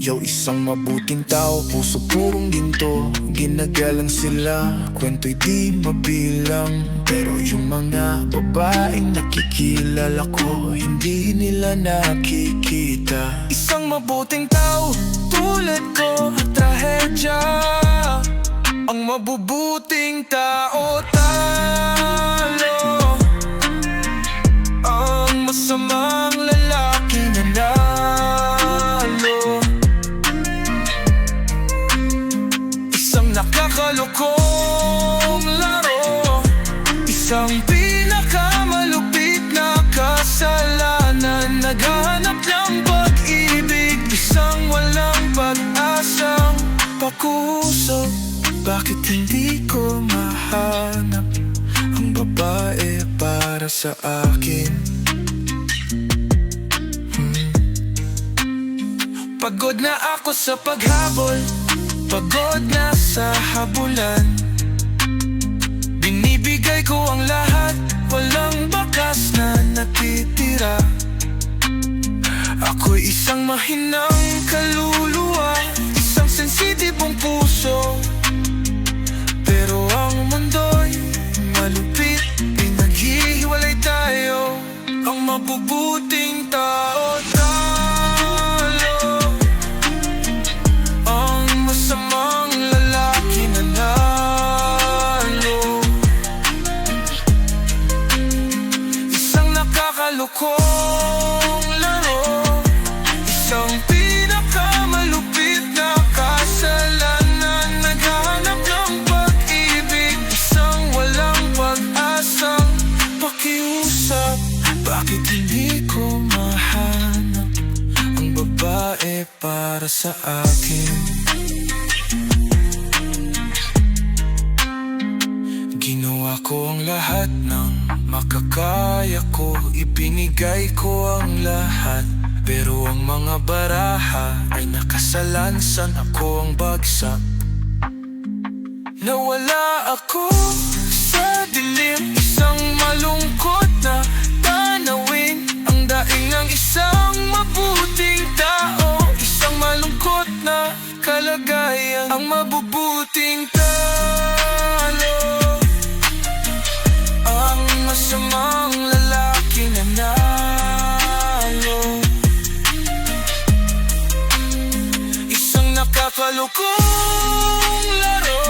Yaw, isang mabuting tao, puso purong ginto. Ginagalang sila, kwento'y di mabilang. Pero yung mga babaeng nakikilala ko, hindi nila nakikita. Isang mabuting tao, tulad ko, trahedya. Ang mabubuting tao talo, ang masamang lalaki nanalo. Isang nakakalokong laro, isang pinakamalupit na kasalanan. Naghahanap ng pag-ibig, isang walang pag-asang pakusog. Bakit hindi ko mahanap ang babae para sa akin? Pagod na ako sa paghabol, pagod na sa habulan. Binibigay ko ang lahat, walang bakas na natitira. Ako'y isang mahinang kaluluwa, isang sensitibong puso. Pero ang mundo'y malupit, pinaghihiwalay tayo. Ang mabubuting tao talo, ang masamang lalaki nanalo. Isang nakakalokong laro, isang pinakamalupit na kasalanan. Naghahanap ng pag-ibig, isang walang pag-asang pakiusap. Bakit hindi ko mahanap ang babae para sa akin? Ginawa ko ang lahat ng makakaya ko, ibinigay ko ang lahat. Pero ang mga baraha ay nakasalansan, ako ang bagsak. Nawala ako sa dilim, isang malungkot na tanawin. Ang daing ng isang mabuting tao, isang malungkot na kalagayan. Ang mabubuting talo, ang masamang lalaki nanalo. Isang nakakalokong laro,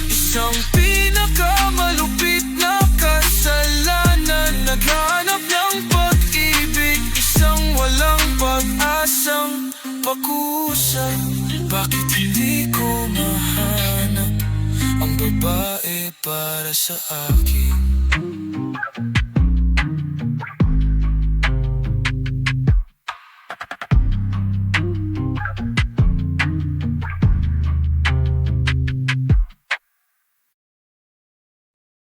isang pinakamalupit na kasalanan. Naghanap ng pag-ibig, isang walang pag-asang pakusa. Bakit hindi ko mahanap ang babae para sa akin?